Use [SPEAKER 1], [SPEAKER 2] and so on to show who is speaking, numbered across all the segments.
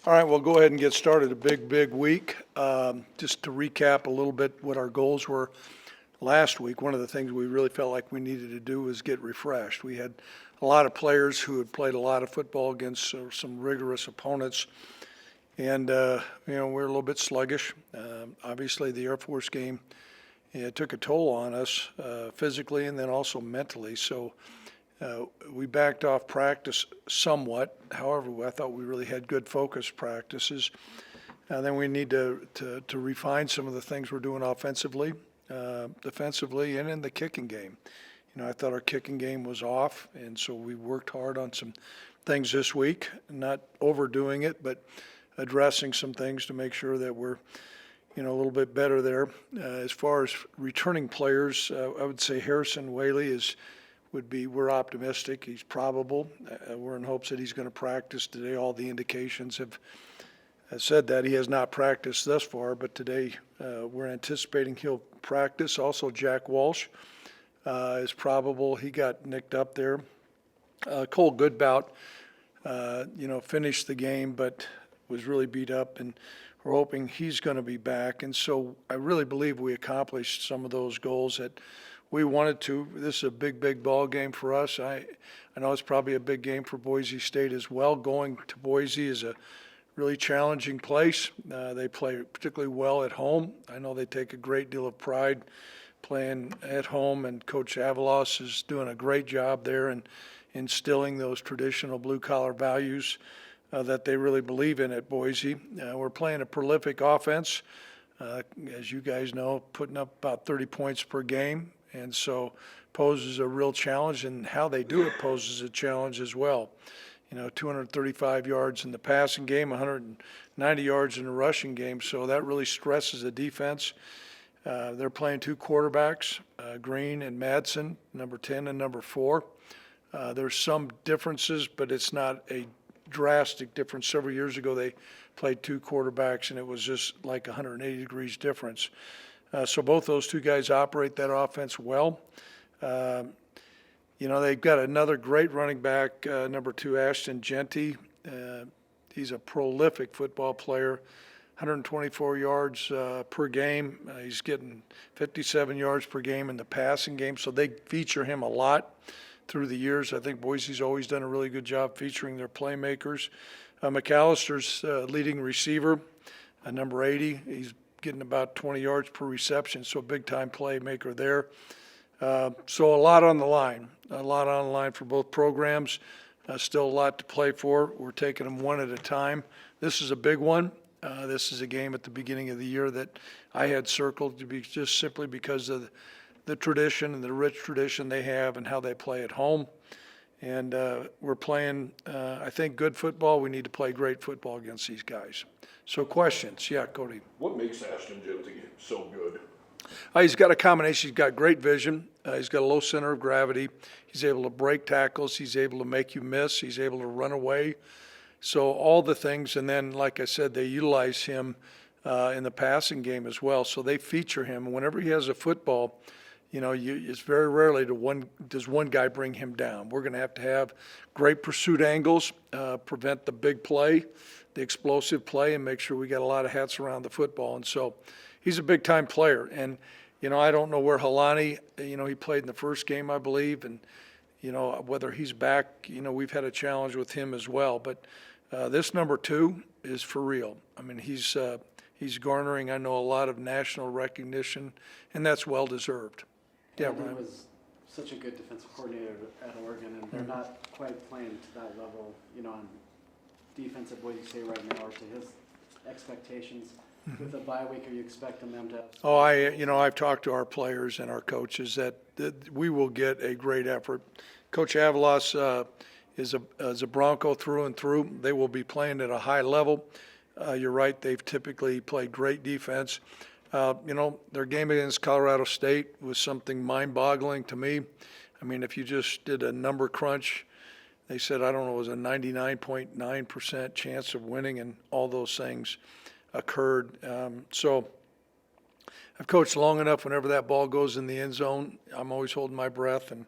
[SPEAKER 1] All right, we'll go ahead and get started. A big week. Just to recap a little bit what our goals were last week, one of the things we really felt like we needed to do was get refreshed. We had a lot of players who had played a lot of football against some rigorous opponents, and we're a little bit sluggish. Obviously, the Air Force game took a toll on us physically and then also mentally. So we backed off practice somewhat. However, I thought we really had good focused practices. Then we need to refine some of the things we're doing offensively, defensively, and in the kicking game. I thought our kicking game was off, and so we worked hard on some things this week, not overdoing it, but addressing some things to make sure that we're a little bit better there. As far as returning players, I would say Harrison Whaley we're optimistic. He's probable. We're in hopes that he's going to practice today. All the indications have said that. He has not practiced thus far, but today we're anticipating he'll practice. Also, Jack Walsh is probable. He got nicked up there. Cole Goodbout, finished the game, but was really beat up, and we're hoping he's going to be back. And so I really believe we accomplished some of those goals that we wanted to. This is a big ball game for us. I know it's probably a big game for Boise State as well. Going to Boise is a really challenging place. They play particularly well at home. I know they take a great deal of pride playing at home, and Coach Avalos is doing a great job there in instilling those traditional blue-collar values that they really believe in at Boise. We're playing a prolific offense, as you guys know, putting up about 30 points per game, and so poses a real challenge, and how they do it poses a challenge as well. 235 yards in the passing game, 190 yards in the rushing game, so that really stresses the defense. They're playing two quarterbacks, Green and Madsen, number 10 and number 4. There's some differences, but it's not a drastic difference. Several years ago, they played two quarterbacks, and it was just like 180 degrees difference. So both those two guys operate that offense well. They've got another great running back, number 2, Ashton Genty. He's a prolific football player, 124 yards per game. He's getting 57 yards per game in the passing game, so they feature him a lot through the years. I think Boise's always done a really good job featuring their playmakers. McAllister's leading receiver, number 80. He's getting about 20 yards per reception, so a big-time playmaker there. So a lot on the line for both programs. Still a lot to play for. We're taking them one at a time. This is a big one. This is a game at the beginning of the year that I had circled to be just simply because of the tradition and the rich tradition they have and how they play at home. And we're playing, I think, good football. We need to play great football against these guys. So questions? Yeah, Cody.
[SPEAKER 2] What makes Ashton Genty so good?
[SPEAKER 1] He's got a combination. He's got great vision. He's got a low center of gravity. He's able to break tackles. He's able to make you miss. He's able to run away. So all the things, and then, like I said, they utilize him in the passing game as well. So they feature him. Whenever he has a football, it's very rarely does one guy bring him down. We're going to have great pursuit angles, prevent the big play, the explosive play, and make sure we got a lot of hats around the football. And so he's a big-time player. And, I don't know where Halani, he played in the first game, I believe, and, whether he's back, we've had a challenge with him as well. But this number 2 is for real. I mean, he's garnering, I know, a lot of national recognition, and that's well-deserved. Yeah,
[SPEAKER 3] He
[SPEAKER 1] Ryan.
[SPEAKER 3] was such a good defensive coordinator at Oregon, and they're not quite playing to that level, on defense at Boise State right now, or to his expectations. With the bye week, are you expecting them to?
[SPEAKER 1] Oh, I've talked to our players and our coaches that we will get a great effort. Coach Avalos is a Bronco through and through. They will be playing at a high level. You're right; they've typically played great defense. Their game against Colorado State was something mind-boggling to me. I mean, if you just did a number crunch, they said, I don't know, it was a 99.9% chance of winning, and all those things occurred. So I've coached long enough. Whenever that ball goes in the end zone, I'm always holding my breath, and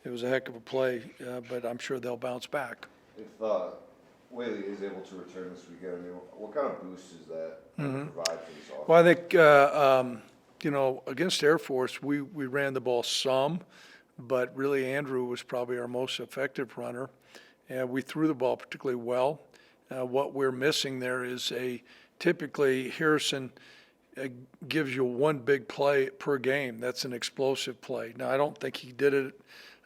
[SPEAKER 1] it was a heck of a play, but I'm sure they'll bounce back.
[SPEAKER 2] If
[SPEAKER 4] Whaley is able to return this weekend, I mean, what kind of boost does that provide for this offense?
[SPEAKER 1] Well, I think, against Air Force, we ran the ball some, but really Andrew was probably our most effective runner. And we threw the ball particularly well. What we're missing there is typically Harrison gives you one big play per game. That's an explosive play. Now, I don't think he did it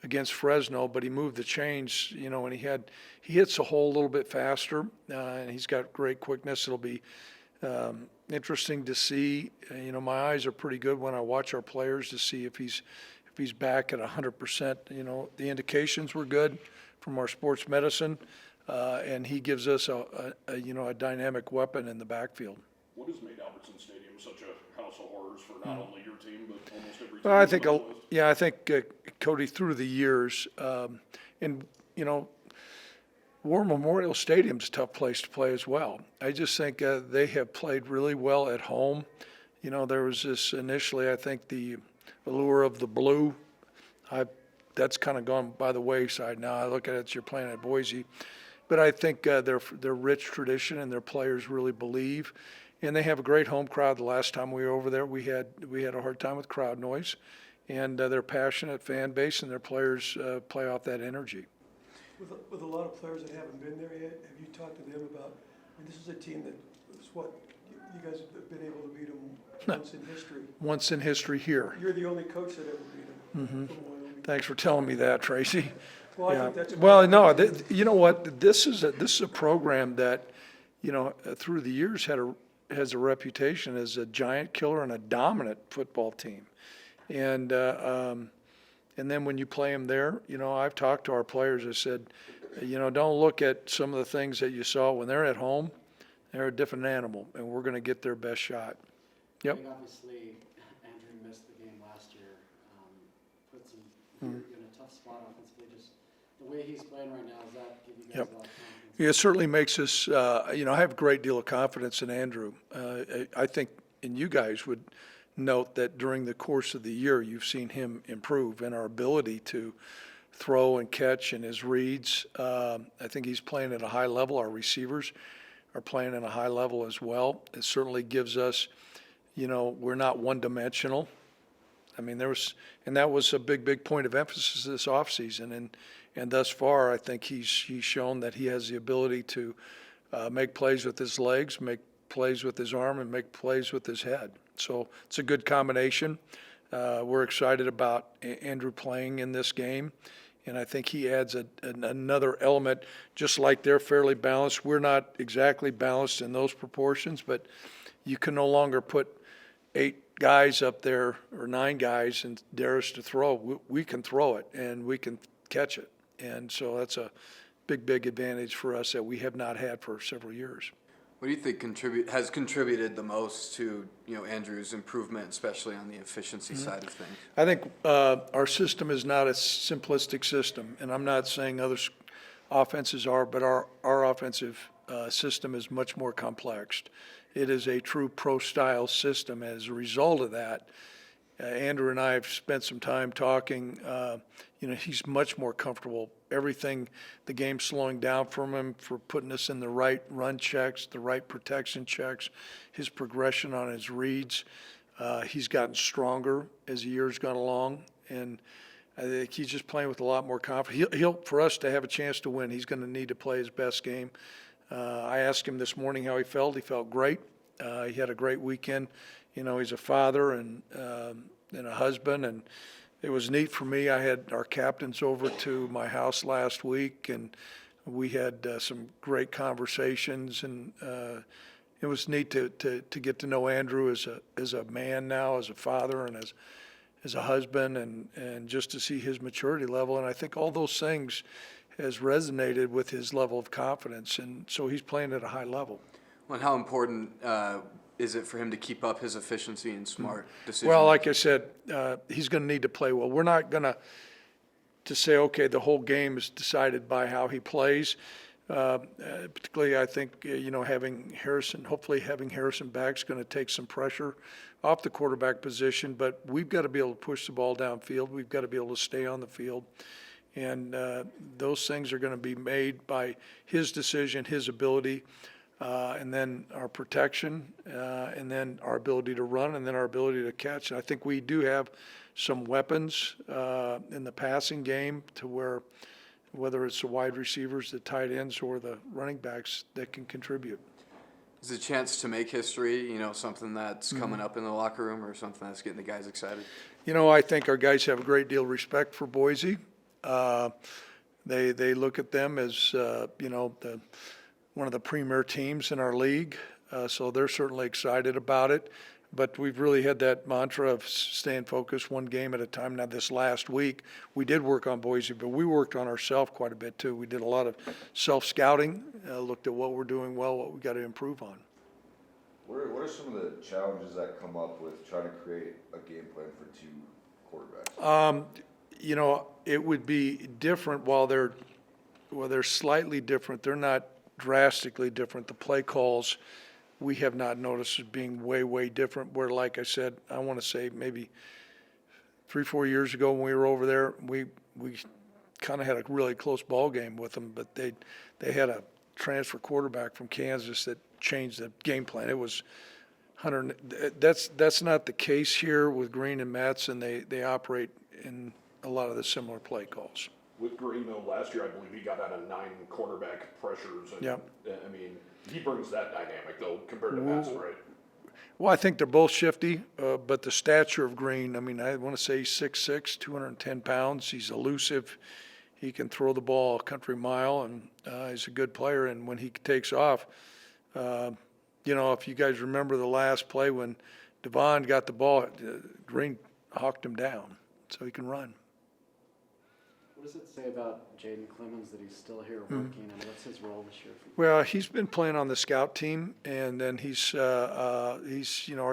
[SPEAKER 1] against Fresno, but he moved the chains, and he hits the hole a little bit faster, and he's got great quickness. It'll be interesting to see. My eyes are pretty good when I watch our players to see if he's back at 100%. The indications were good from our sports medicine, and he gives us a dynamic weapon in the backfield.
[SPEAKER 2] What has made Albertson Stadium such a house of horrors for not only your team, but almost every team?
[SPEAKER 1] Well, I think,
[SPEAKER 2] on the list?
[SPEAKER 1] I think Cody, through the years, War Memorial Stadium's a tough place to play as well. I just think they have played really well at home. There was this initially, I think, the allure of the blue. That's kind of gone by the wayside now. I look at it, you're playing at Boise. But I think their rich tradition and their players really believe. And they have a great home crowd. The last time we were over there, we had a hard time with crowd noise. And they're passionate fan base, and their players play off that energy.
[SPEAKER 5] With a lot of players that haven't been there yet, have you talked to them about, this is a team that is you guys have been able to beat them once in history.
[SPEAKER 1] Once in history here.
[SPEAKER 5] You're the only coach that ever beat them from Wyoming.
[SPEAKER 1] Thanks for telling me that, Tracy.
[SPEAKER 5] Well, I think that's.
[SPEAKER 1] Well, no, you know what? This is a program that, through the years has a reputation as a giant killer and a dominant football team. And then when you play them there, I've talked to our players. I said, don't look at some of the things that you saw when they're at home. They're a different animal, and we're going to get their best shot. Yep.
[SPEAKER 3] I think obviously Andrew missed the game last year. Puts him in a tough spot offensively. Just the way he's playing right now, does that give you guys a lot of confidence?
[SPEAKER 1] Yeah, it certainly makes us, I have a great deal of confidence in Andrew. I think, and you guys would note that during the course of the year, you've seen him improve in our ability to throw and catch and his reads. I think he's playing at a high level. Our receivers are playing at a high level as well. It certainly gives us, we're not one-dimensional. I mean, that was a big point of emphasis this offseason. And thus far, I think he's shown that he has the ability to make plays with his legs, make plays with his arm, and make plays with his head. So it's a good combination. We're excited about Andrew playing in this game. And I think he adds another element, just like they're fairly balanced. We're not exactly balanced in those proportions, but you can no longer put 8 guys up there or 9 guys and dare us to throw. We can throw it, and we can catch it. And so that's a big advantage for us that we have not had for several years.
[SPEAKER 6] What do you think has contributed the most to Andrew's improvement, especially on the efficiency side of things?
[SPEAKER 1] I think our system is not a simplistic system, and I'm not saying other offenses are, but our offensive system is much more complex. It is a true pro-style system. As a result of that, Andrew and I have spent some time talking. He's much more comfortable. Everything, the game's slowing down from him for putting us in the right run checks, the right protection checks, his progression on his reads. He's gotten stronger as the year's gone along, and I think he's just playing with a lot more confidence. For us to have a chance to win, he's going to need to play his best game. I asked him this morning how he felt. He felt great. He had a great weekend. He's a father and a husband, and it was neat for me. I had our captains over to my house last week, and we had some great conversations, and it was neat to get to know Andrew as a man now, as a father, and as a husband, and just to see his maturity level. And I think all those things has resonated with his level of confidence, and so he's playing at a high level.
[SPEAKER 6] Well, and how important is it for him to keep up his efficiency and smart decisions?
[SPEAKER 1] Well, like I said, he's going to need to play well. We're not going to say, okay, the whole game is decided by how he plays. Particularly, I think, hopefully having Harrison back is going to take some pressure off the quarterback position. But we've got to be able to push the ball downfield. We've got to be able to stay on the field. And those things are going to be made by his decision, his ability, and then our protection, and then our ability to run, and then our ability to catch. And I think we do have some weapons in the passing game to where, whether it's the wide receivers, the tight ends, or the running backs, that can contribute.
[SPEAKER 6] Is it a chance to make history, something that's coming up in the locker room or something that's getting the guys excited?
[SPEAKER 1] I think our guys have a great deal of respect for Boise. They look at them as, one of the premier teams in our league, so they're certainly excited about it. But we've really had that mantra of staying focused one game at a time. Now, this last week, we did work on Boise, but we worked on ourselves quite a bit too. We did a lot of self-scouting, looked at what we're doing well, what we got to improve on.
[SPEAKER 4] What are some of the challenges that come up with trying to create a game plan for two quarterbacks?
[SPEAKER 1] It would be different while they're slightly different. They're not drastically different. The play calls we have not noticed as being way, way different, where, like I said, I want to say maybe 3-4 years ago when we were over there, we kind of had a really close ball game with them, but they had a transfer quarterback from Kansas that changed the game plan. It was 100. That's not the case here with Green and Metz, and they operate in a lot of the similar play calls.
[SPEAKER 2] With Green, though, last year I believe he got out of 9 quarterback pressures. And,
[SPEAKER 1] Yep.
[SPEAKER 2] I mean, he brings that dynamic, though, compared to Madsen, right?
[SPEAKER 1] Well, I think they're both shifty, but the stature of Green, I want to say he's 6'6", 210 pounds. He's elusive. He can throw the ball a country mile, and he's a good player. And when he takes off, if you guys remember the last play when Devon got the ball, Green hawked him down, so he can run.
[SPEAKER 3] What does it say about Jaden Clemens that he's still here working, and what's his role this year?
[SPEAKER 1] Well, he's been playing on the scout team, and then he's our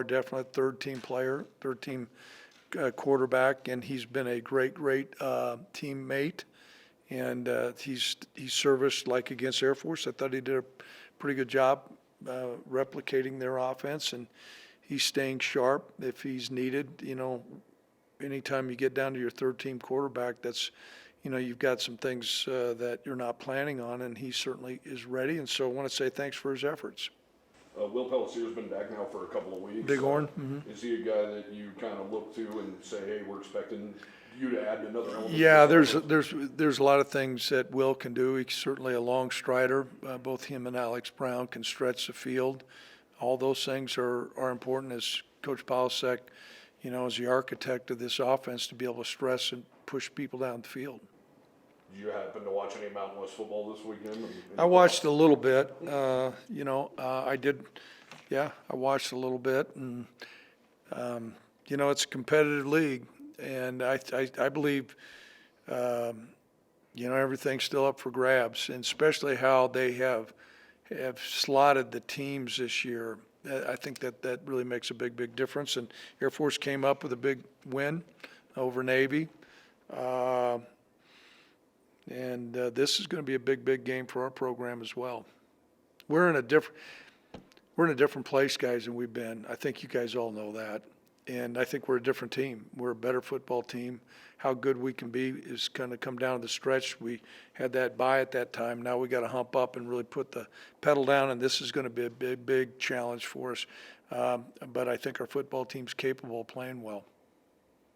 [SPEAKER 1] definite third team player, third team quarterback, and he's been a great teammate, and he's serviced like against Air Force. I thought he did a pretty good job replicating their offense, and he's staying sharp if he's needed. Anytime you get down to your third team quarterback, that's you've got some things that you're not planning on, and he certainly is ready. And so I want to say thanks for his efforts.
[SPEAKER 2] Will Pellissier's been back now for a couple of weeks.
[SPEAKER 1] Bighorn.
[SPEAKER 2] Is he a guy that you kind of look to and say, hey, we're expecting you to add another element?
[SPEAKER 1] Yeah,
[SPEAKER 2] to this offense?
[SPEAKER 1] there's a lot of things that Will can do. He's certainly a long strider. Both him and Alex Brown can stretch the field. All those things are important, as Coach Pawlczek, is the architect of this offense, to be able to stress and push people down the field.
[SPEAKER 2] Did you happen to watch any Mountain West football this weekend?
[SPEAKER 1] I watched a little bit. I did. Yeah, I watched a little bit, and it's a competitive league, and I believe everything's still up for grabs, and especially how they have slotted the teams this year. I think that really makes a big difference. And Air Force came up with a big win over Navy. And this is going to be a big game for our program as well. We're in a different place, guys, than we've been. I think you guys all know that. And I think we're a different team. We're a better football team. How good we can be is going to come down the stretch. We had that bye at that time. Now we got to hump up and really put the pedal down, and this is going to be a big challenge for us. But I think our football team's capable of playing well.